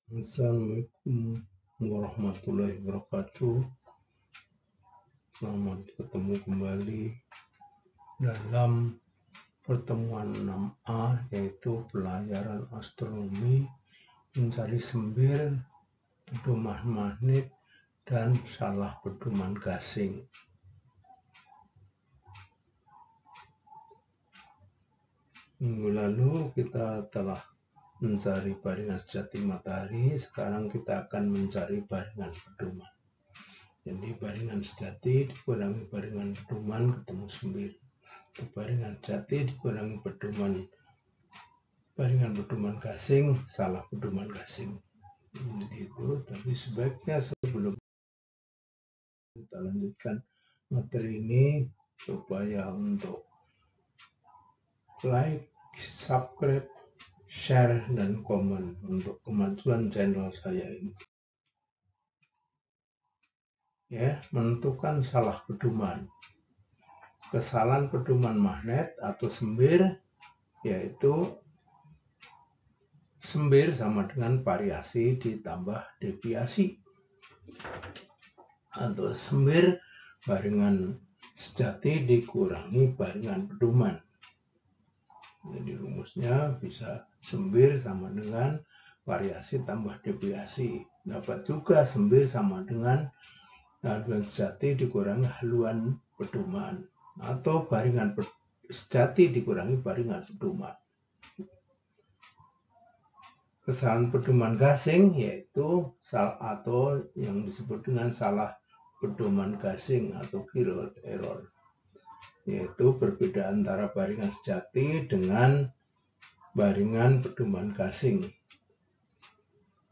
Assalamualaikum warahmatullahi wabarakatuh. Selamat ketemu kembali dalam pertemuan 6A, yaitu pelajaran astronomi, mencari sembir, pedoman magnet, dan salah pedoman gasing. Minggu lalu kita telah mencari baringan sejati matahari, sekarang kita akan mencari baringan pedoman. Jadi baringan sejati dikurangi baringan pedoman, ketemu sembir. Baringan sejati dikurangi baringan pedoman gasing, salah pedoman gasing. Jadi itu, tapi sebaiknya sebelum kita lanjutkan materi ini, supaya untuk like, subscribe, share, dan komen untuk kemajuan channel saya ini. Ya, menentukan salah pedoman. Kesalahan pedoman magnet atau sembir, yaitu sembir sama dengan variasi ditambah deviasi. Atau sembir baringan sejati dikurangi baringan pedoman. Jadi rumusnya bisa sembir sama dengan variasi tambah deviasi. Dapat juga sembir sama dengan haluan sejati dikurangi haluan pedoman. Atau baringan sejati dikurangi baringan pedoman. Kesalahan pedoman gasing yaitu atau yang disebut dengan salah pedoman gasing atau keyword error, yaitu perbedaan antara baringan sejati dengan baringan pedoman gasing.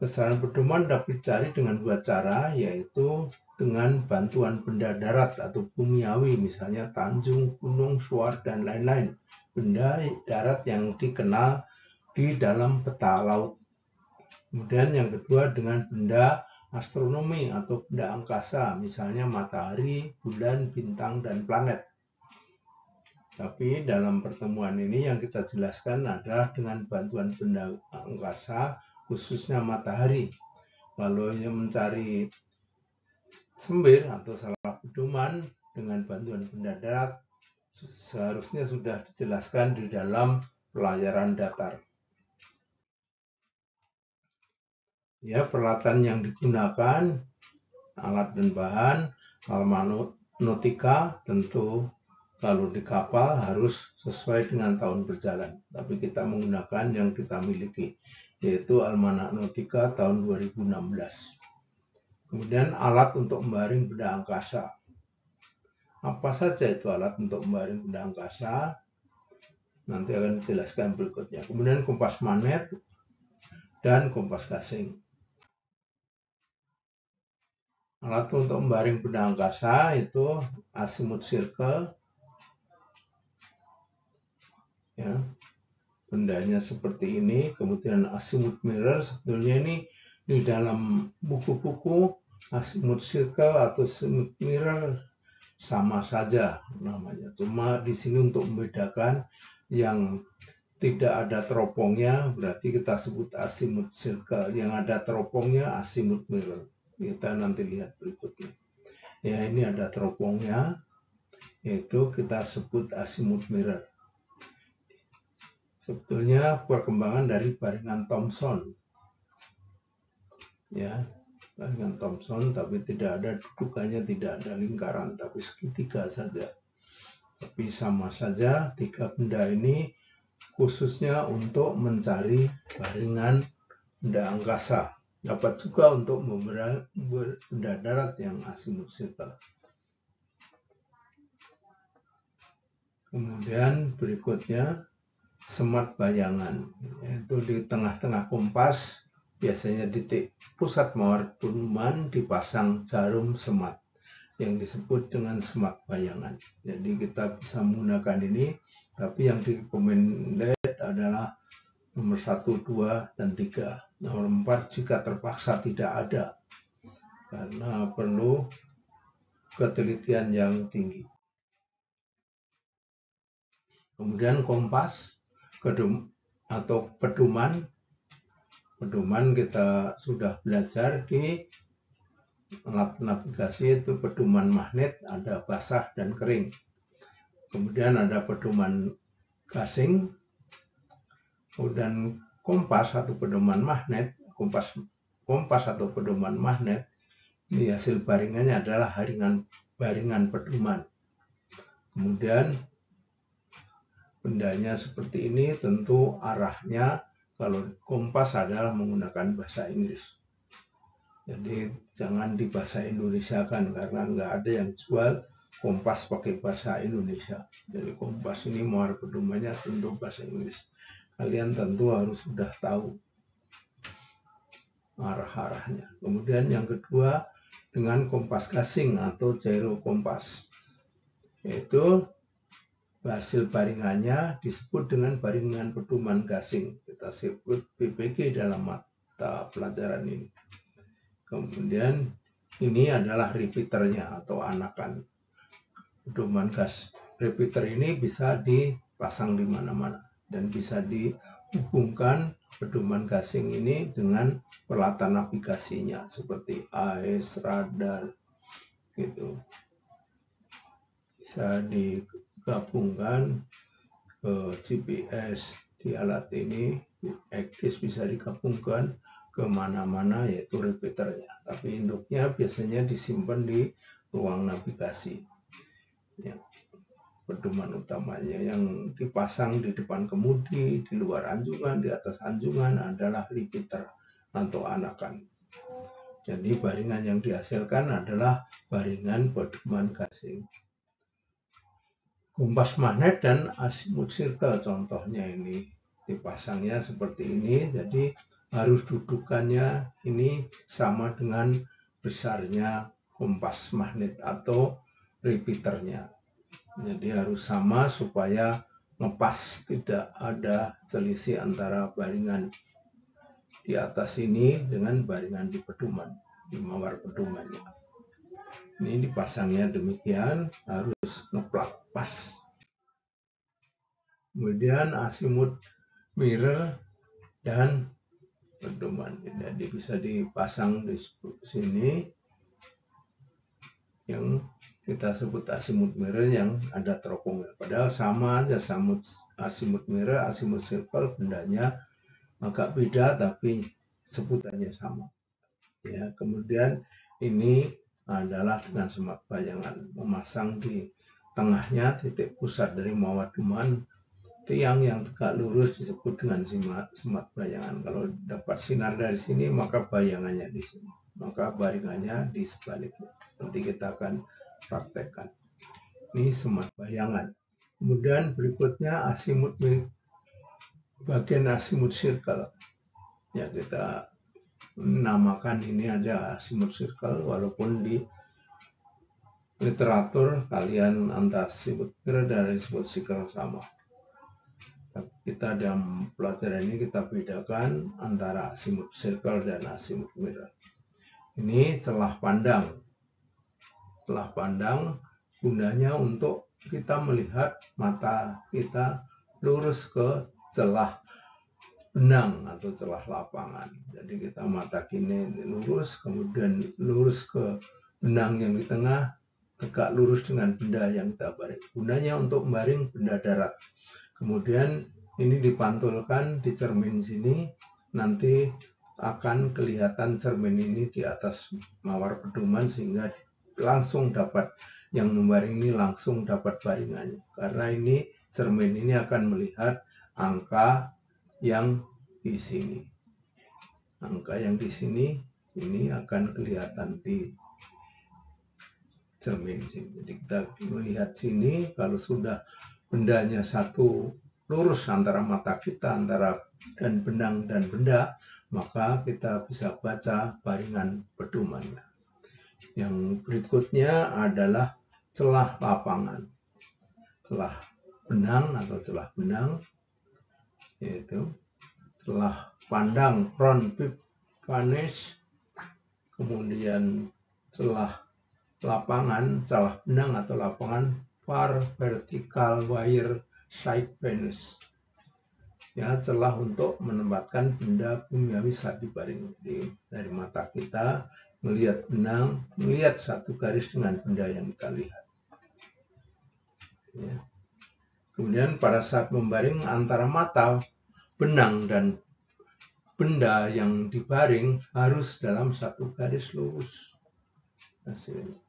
Kesalahan pedoman dapat dicari dengan dua cara, yaitu dengan bantuan benda darat atau bumiawi, misalnya tanjung, gunung, suar, dan lain-lain. Benda darat yang dikenal di dalam peta laut. Kemudian yang kedua dengan benda astronomi atau benda angkasa, misalnya matahari, bulan, bintang, dan planet. Tapi dalam pertemuan ini yang kita jelaskan adalah dengan bantuan benda angkasa, khususnya matahari. Kalau yang mencari sembir atau salah pedoman dengan bantuan benda darat, seharusnya sudah dijelaskan di dalam pelajaran datar. Ya, peralatan yang digunakan, alat dan bahan, nautika tentu kalau di kapal harus sesuai dengan tahun berjalan. Tapi kita menggunakan yang kita miliki, yaitu Almanak Nautika tahun 2016. Kemudian alat untuk membaring benda angkasa. Apa saja itu alat untuk membaring benda angkasa? Nanti akan dijelaskan berikutnya. Kemudian kompas magnet dan kompas gasing. Alat untuk membaring benda angkasa itu azimuth circle, ya, bendanya seperti ini. Kemudian azimuth mirror, sebetulnya ini di dalam buku-buku azimuth circle atau azimuth mirror sama saja namanya. Cuma di sini untuk membedakan yang tidak ada teropongnya berarti kita sebut azimuth circle, yang ada teropongnya azimuth mirror. Kita nanti lihat berikutnya. Ya, ini ada teropongnya, yaitu kita sebut azimuth mirror. Sebetulnya perkembangan dari baringan Thomson. Ya, baringan Thomson, tapi tidak ada dudukannya, tidak ada lingkaran, tapi segitiga saja. Tapi sama saja, tiga benda ini khususnya untuk mencari baringan benda angkasa. Dapat juga untuk benda darat yang azimuth circle. Kemudian berikutnya semat bayangan, yaitu di tengah-tengah kompas, biasanya titik pusat mawar pedoman dipasang jarum semat yang disebut dengan semat bayangan. Jadi kita bisa menggunakan ini, tapi yang recommended adalah nomor 1, 2, dan 3. Nomor 4 jika terpaksa tidak ada, karena perlu ketelitian yang tinggi. Kemudian kompas atau pedoman pedoman kita sudah belajar di alat navigasi, itu pedoman magnet, ada basah dan kering. Kemudian ada pedoman gasing, kemudian kompas atau pedoman magnet. Kompas atau pedoman magnet, ini hasil baringannya adalah baringan pedoman. Kemudian bendanya seperti ini, tentu arahnya kalau kompas adalah menggunakan bahasa Inggris. Jadi jangan dibahasa Indonesiakan, karena nggak ada yang jual kompas pakai bahasa Indonesia. Jadi kompas ini muara pedomannya tentu bahasa Inggris. Kalian tentu harus sudah tahu arah-arahnya. Kemudian yang kedua, dengan kompas gasing atau gyro kompas, yaitu hasil baringannya disebut dengan baringan pedoman gasing. Kita sebut BPG dalam mata pelajaran ini. Kemudian ini adalah repeaternya atau anakan pedoman gas. Repeater ini bisa dipasang di mana-mana dan bisa dihubungkan pedoman gasing ini dengan peralatan navigasinya seperti AIS, radar, gitu. Bisa digabungkan ke GPS di alat ini, ECDIS bisa digabungkan ke mana-mana, yaitu repeaternya. Tapi induknya biasanya disimpan di ruang navigasi. Ya, pedoman utamanya yang dipasang di depan kemudi, di luar anjungan, di atas anjungan adalah repeater atau anakan. Jadi baringan yang dihasilkan adalah baringan pedoman gasing. Kompas magnet dan azimuth circle contohnya ini dipasangnya seperti ini, jadi harus dudukannya ini sama dengan besarnya kompas magnet atau repeaternya. Jadi harus sama supaya ngepas, tidak ada selisih antara baringan di atas ini dengan baringan di pedoman, di mawar pedomannya. Ini dipasangnya demikian, harus ngeplak pas. Kemudian azimuth mirror dan pedoman, jadi bisa dipasang di sini yang kita sebut azimuth mirror yang ada teropongnya. Padahal sama aja, azimuth mirror, azimuth circle, bendanya agak beda tapi sebutannya sama. Ya, kemudian ini adalah dengan semat bayangan, memasang di tengahnya titik pusat dari mawar pedoman. Tiang yang tegak lurus disebut dengan semat bayangan. Kalau dapat sinar dari sini, maka bayangannya di sini, maka baringannya di sebaliknya. Nanti kita akan praktekkan. Ini semat bayangan. Kemudian berikutnya azimuth, bagian azimuth circle. Ya, kita namakan ini ada azimuth circle, walaupun di literatur kalian antara azimuth mirror dan azimuth circle sama. Kita dalam pelajaran ini kita bedakan antara azimuth circle dan azimuth mirror. Ini celah pandang. Celah pandang gunanya untuk kita melihat mata kita lurus ke celah benang atau celah lapangan. Jadi kita mata kini lurus, kemudian lurus ke benang yang di tengah, tegak lurus dengan benda yang kita baring. Gunanya untuk membaring benda darat. Kemudian ini dipantulkan di cermin sini, nanti akan kelihatan cermin ini di atas mawar pedoman sehingga langsung dapat, yang membaring ini langsung dapat baringannya. Karena ini cermin ini akan melihat angka yang di sini. Angka yang di sini ini akan kelihatan di cermin sini. Jadi kita melihat sini, kalau sudah bendanya satu lurus antara mata kita, antara dan benang dan benda, maka kita bisa baca baringan pedomannya. Yang berikutnya adalah celah lapangan. Celah benang atau celah benang, yaitu celah pandang front peep vanish, kemudian celah lapangan, celah benang atau lapangan far vertical wire side vanish. ya, celah untuk menempatkan benda bumiawi saat dibaring. Jadi dari mata kita melihat benang, melihat satu garis dengan benda yang kita lihat. Ya. Kemudian pada saat membaring antara mata, benang dan benda yang dibaring harus dalam satu garis lurus. Hasilnya.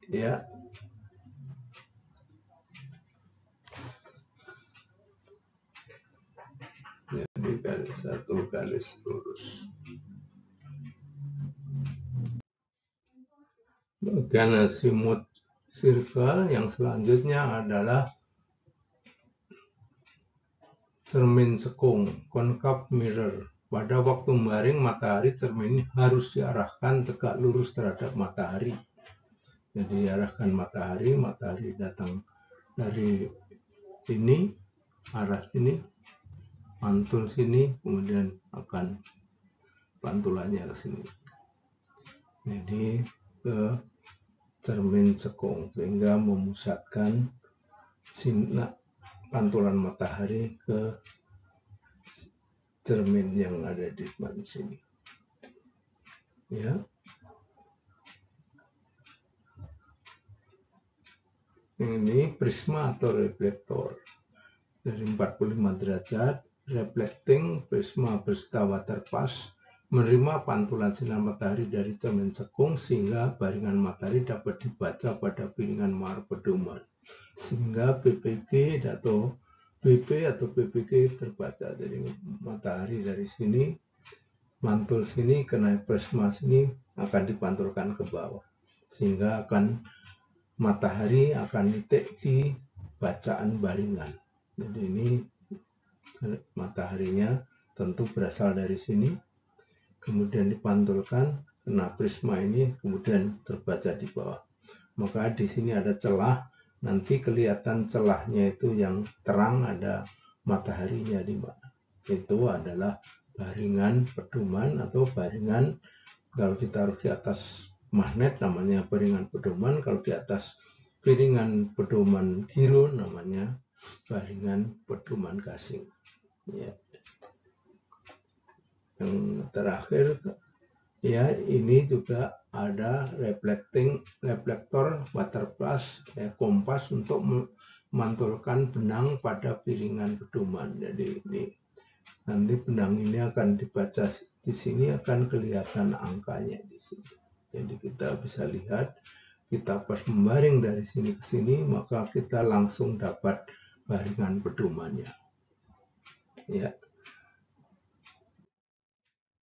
Ya. Jadi satu garis lurus. Bagian azimuth circle yang selanjutnya adalah cermin sekung, concave mirror. Pada waktu membaring matahari, cermin ini harus diarahkan tegak lurus terhadap matahari. Jadi diarahkan matahari, matahari datang dari sini, arah sini, mantul sini, kemudian akan pantulannya ke sini. Jadi ke cermin sekung, sehingga memusatkan sinar pantulan matahari ke cermin yang ada di depan sini. Ya. Ini prisma atau reflektor. Dari 45 derajat, reflecting prisma berserta water pass menerima pantulan sinar matahari dari cermin sekung sehingga baringan matahari dapat dibaca pada piringan mahar pedoman. Sehingga BPG atau BP atau BPG terbaca. Jadi matahari dari sini, mantul sini, kena prisma sini, akan dipantulkan ke bawah. Sehingga matahari akan nitik di bacaan baringan. Jadi ini mataharinya tentu berasal dari sini, kemudian dipantulkan, kena prisma ini, kemudian terbaca di bawah. Maka di sini ada celah, nanti kelihatan celahnya itu yang terang, ada mataharinya di mana. Itu adalah baringan pedoman atau baringan, kalau ditaruh di atas magnet namanya baringan pedoman, kalau di atas piringan pedoman giro namanya baringan pedoman gasing. Ya. Yang terakhir, ya, ini juga ada reflektor water pass, ya, kompas untuk memantulkan benang pada piringan pedoman. Jadi ini nanti benang ini akan dibaca di sini, akan kelihatan angkanya di sini. Jadi kita bisa lihat, kita pas membaring dari sini ke sini, maka kita langsung dapat baringan pedomannya. Ya.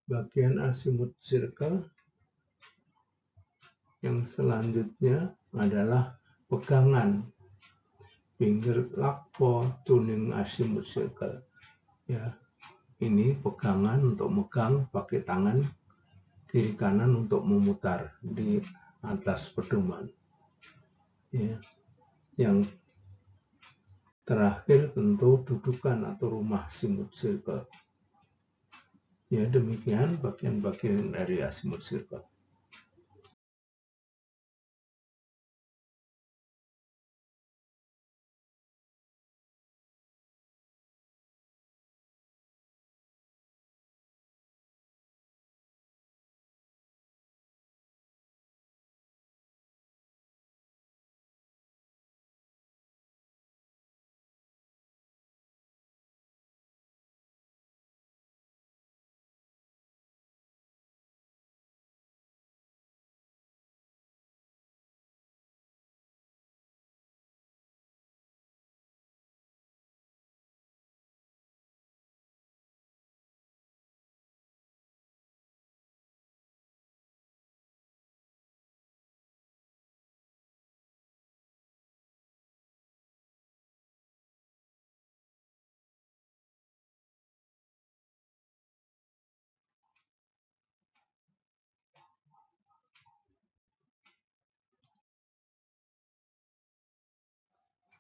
Bagian azimuth circle yang selanjutnya adalah pegangan, finger lock for tuning azimuth circle. Ya, ini pegangan untuk megang pakai tangan kiri kanan untuk memutar di atas pedoman. Ya. Yang terakhir tentu dudukan atau rumah azimuth circle. Ya, demikian bagian-bagian dari azimuth circle.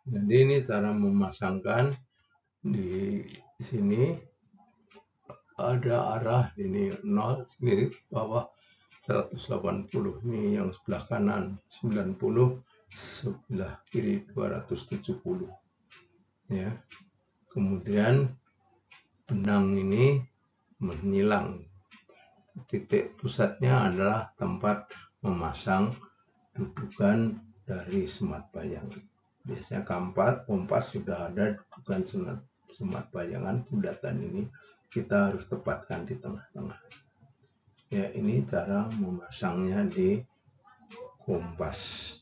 Jadi ini cara memasangkan. Di sini ada arah, ini 0, ini bawah 180, ini yang sebelah kanan 90, sebelah kiri 270. Ya. kemudian benang ini menghilang. Titik pusatnya adalah tempat memasang dudukan dari semat bayangan. Biasanya kompas sudah ada dudukan semat bayangan bulatan ini, kita harus tepatkan di tengah-tengah. Ya, ini cara memasangnya di kompas.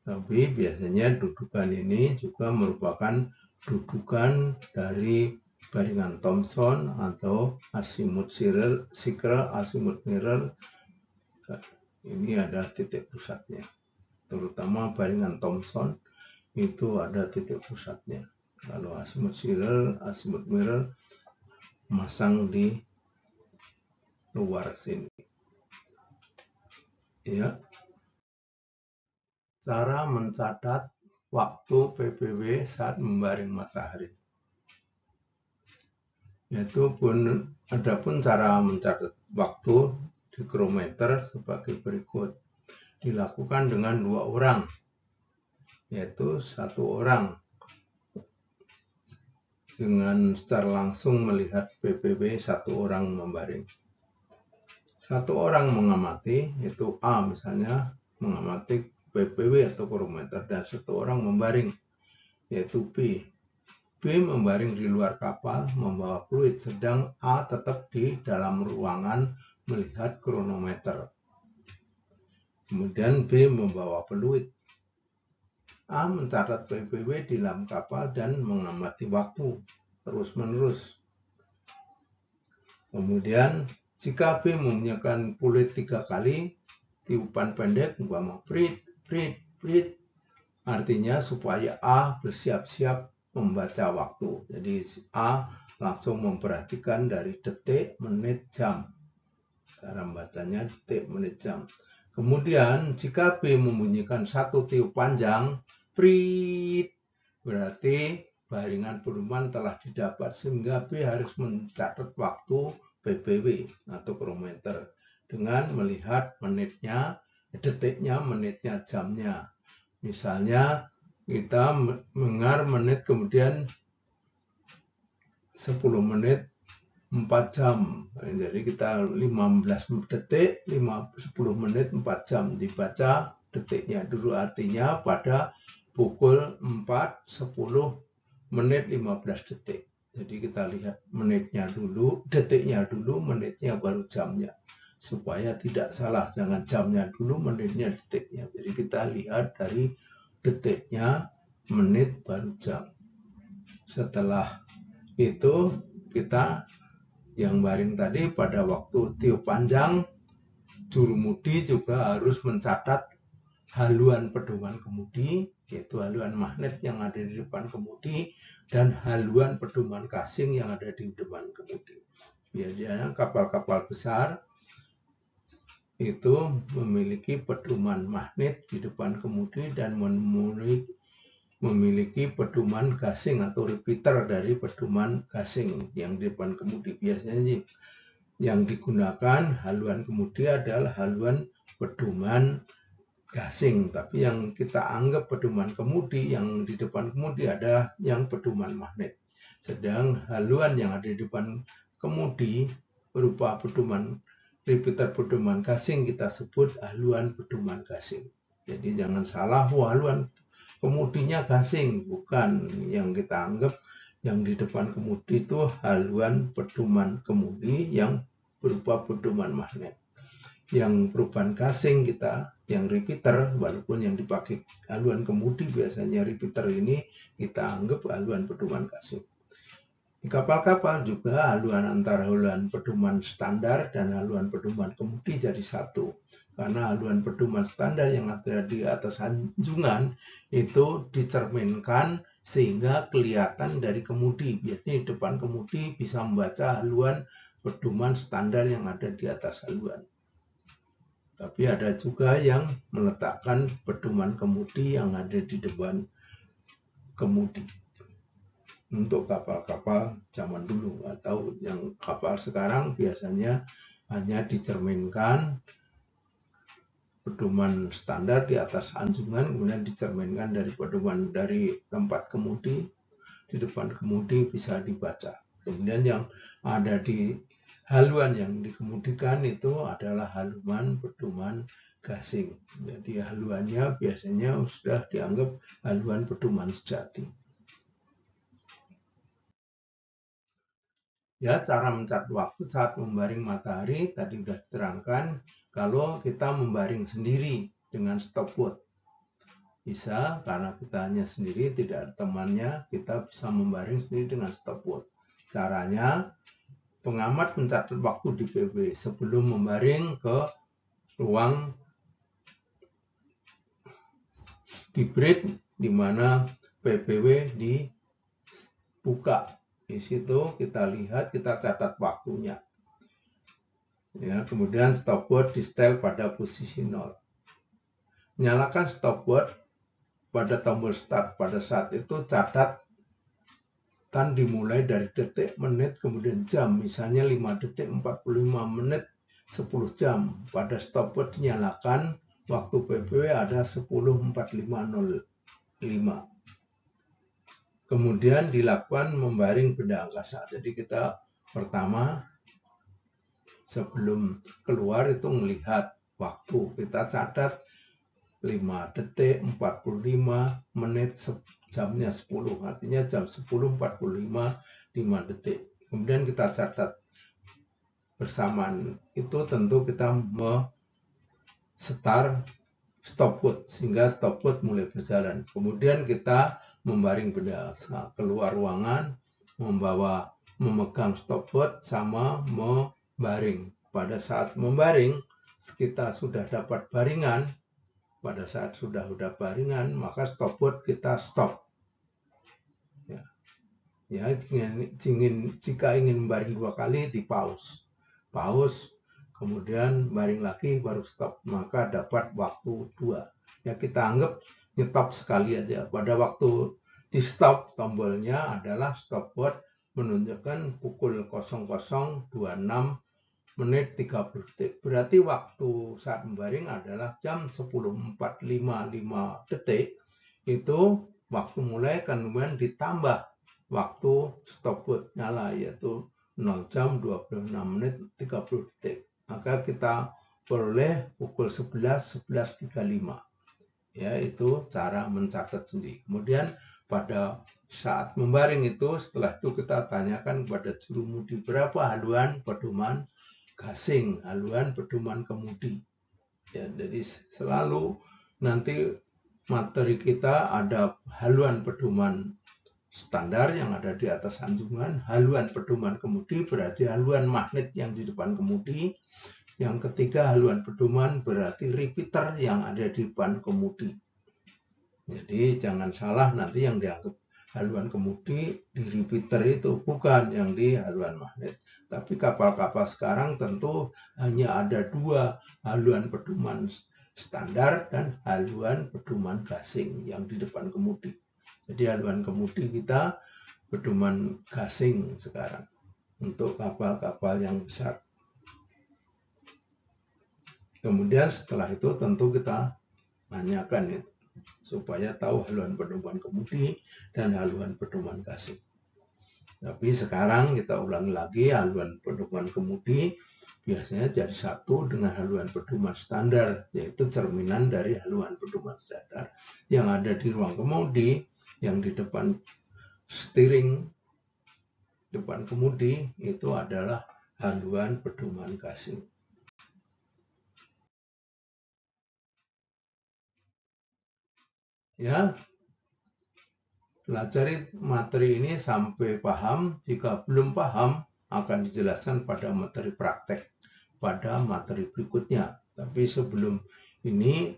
Tapi biasanya dudukan ini juga merupakan dudukan dari baringan Thomson atau azimut circle, azimut mirror. Ini ada titik pusatnya. Terutama baringan Thomson itu ada titik pusatnya. Kalau azimut circle, azimut mirror masang di luar sini. Ya. Cara mencatat waktu PPW saat membaring matahari. Adapun cara mencatat waktu di kronometer sebagai berikut. Dilakukan dengan 2 orang, yaitu 1 orang dengan secara langsung melihat PPW 1 orang membaring. 1 orang mengamati, yaitu A misalnya mengamati PPW atau kronometer, dan 1 orang membaring, yaitu B. B membaring di luar kapal membawa fluid, sedang A tetap di dalam ruangan melihat kronometer. Kemudian B membawa fluid. A mencatat PPW di dalam kapal dan mengamati waktu terus-menerus. Kemudian jika B mempunyai fluid 3 kali, tiupan pendek umpama prit, prit, prit, artinya supaya A bersiap-siap membaca waktu. Jadi A langsung memperhatikan dari detik, menit, jam. Cara membacanya detik, menit, jam. Kemudian jika B membunyikan 1 tiup panjang, prit, berarti baringan pedoman telah didapat, sehingga B harus mencatat waktu PPW atau kronometer dengan melihat menitnya, detiknya, menitnya, jamnya. Misalnya kita mendengar menit, kemudian 10 menit 4 jam. Jadi kita 15 detik, 10 menit 4 jam. Dibaca detiknya dulu, artinya pada pukul 4, 10 menit 15 detik. Jadi kita lihat menitnya dulu, detiknya dulu, menitnya baru jamnya. Supaya tidak salah, jangan jamnya dulu, menitnya, detiknya. Jadi kita lihat dari detiknya, menit, baru jam. Setelah itu kita yang baring tadi pada waktu tiup panjang, jurumudi juga harus mencatat haluan pedoman kemudi, yaitu haluan magnet yang ada di depan kemudi, dan haluan pedoman gasing yang ada di depan kemudi. Biasanya kapal-kapal besar itu memiliki pedoman magnet di depan kemudi dan memiliki pedoman gasing atau repeater dari pedoman gasing yang di depan kemudi. Biasanya yang digunakan haluan kemudi adalah haluan pedoman gasing, tapi yang kita anggap pedoman kemudi yang di depan kemudi adalah yang pedoman magnet. Sedang haluan yang ada di depan kemudi berupa pedoman repeater pedoman gasing kita sebut haluan pedoman gasing. Jadi jangan salah, haluan kemudinya gasing, bukan. Yang kita anggap yang di depan kemudi itu haluan pedoman kemudi yang berupa pedoman magnet. Yang perubahan gasing kita, yang repeater, walaupun yang dipakai haluan kemudi biasanya repeater ini kita anggap haluan pedoman gasing. Di kapal-kapal juga haluan antara haluan pedoman standar dan haluan pedoman kemudi jadi satu. Karena haluan pedoman standar yang ada di atas anjungan itu dicerminkan sehingga kelihatan dari kemudi. Biasanya di depan kemudi bisa membaca haluan pedoman standar yang ada di atas haluan. Tapi ada juga yang meletakkan pedoman kemudi yang ada di depan kemudi. Untuk kapal-kapal zaman dulu, atau yang kapal sekarang biasanya hanya dicerminkan pedoman standar di atas anjungan, kemudian dicerminkan dari pedoman dari tempat kemudi, di depan kemudi bisa dibaca. Kemudian yang ada di haluan yang dikemudikan itu adalah haluan pedoman gasing. Jadi haluannya biasanya sudah dianggap haluan pedoman sejati. Ya, cara mencatat waktu saat membaring matahari tadi sudah diterangkan. Kalau kita membaring sendiri dengan stopwatch, bisa karena kita hanya sendiri, tidak ada temannya, kita bisa membaring sendiri dengan stopwatch. Caranya, pengamat mencatat waktu di PPW sebelum membaring ke ruang debrief di mana PPW dibuka. Di situ kita lihat, kita catat waktunya. Ya, kemudian stopwatch di setel pada posisi 0. Nyalakan stopwatch pada tombol start pada saat itu, catat kan dimulai dari detik, menit, kemudian jam. Misalnya 5 detik, 45 menit, 10 jam. Pada stopwatch dinyalakan, waktu PPW ada 10.45.05. Kemudian dilakukan membaring benda angkasa. Jadi kita pertama sebelum keluar itu melihat waktu. Kita catat 5 detik, 45 menit, jamnya 10. Artinya jam 10.45, 5 detik. Kemudian kita catat bersamaan. Itu tentu kita start stopwatch sehingga stopwatch mulai berjalan. Kemudian kita membaring benda keluar ruangan, memegang stopwatch sama membaring. Pada saat membaring, kita sudah dapat baringan. Pada saat sudah baringan, maka stopwatch kita stop. Ya, jika ingin membaring 2 kali, di pause. Pause, kemudian baring lagi, baru stop. Maka dapat waktu 2. Ya, kita anggap nyetop sekali aja. Pada waktu di stop, tombolnya adalah stopwatch menunjukkan pukul 00.26 menit 30 detik. Berarti waktu saat membaring adalah jam 10.45 detik. Itu waktu mulai, kemudian ditambah waktu stopwatch nyala, yaitu 0 jam 26 menit 30 detik. Maka kita peroleh pukul 11.35. Ya, itu cara mencatat sendiri. Kemudian pada saat membaring itu, setelah itu kita tanyakan kepada jurumudi berapa haluan pedoman gasing, haluan pedoman kemudi. Ya, jadi selalu nanti materi kita ada haluan pedoman standar yang ada di atas anjungan, haluan pedoman kemudi berarti haluan magnet yang di depan kemudi. Yang ketiga, haluan pedoman berarti repeater yang ada di depan kemudi. Jadi jangan salah nanti yang dianggap haluan kemudi di repeater itu, bukan yang di haluan magnet. Tapi kapal-kapal sekarang tentu hanya ada 2, haluan pedoman standar dan haluan pedoman gasing yang di depan kemudi. Jadi haluan kemudi kita pedoman gasing sekarang untuk kapal-kapal yang besar. Kemudian setelah itu tentu kita tanyakan itu supaya tahu haluan pedoman kemudi dan haluan pedoman gasing. Tapi sekarang kita ulangi lagi, haluan pedoman kemudi biasanya jadi satu dengan haluan pedoman standar, yaitu cerminan dari haluan pedoman standar yang ada di ruang kemudi, yang di depan steering, depan kemudi, itu adalah haluan pedoman gasing. Ya, pelajari materi ini sampai paham. Jika belum paham, akan dijelaskan pada materi praktek pada materi berikutnya. Tapi sebelum ini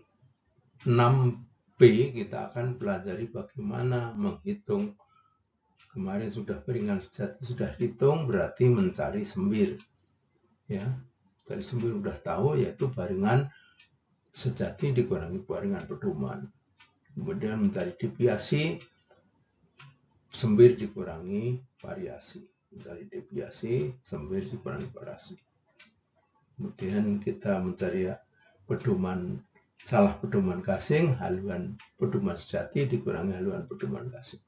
6B kita akan pelajari bagaimana menghitung. Kemarin sudah baringan sejati sudah hitung, berarti mencari sembir. Ya, dari sembir sudah tahu, yaitu baringan sejati dikurangi baringan pedoman. Kemudian mencari deviasi, sembir dikurangi variasi. Mencari deviasi, sembir dikurangi variasi. Kemudian kita mencari pedoman salah pedoman gasing, haluan pedoman sejati dikurangi haluan pedoman gasing.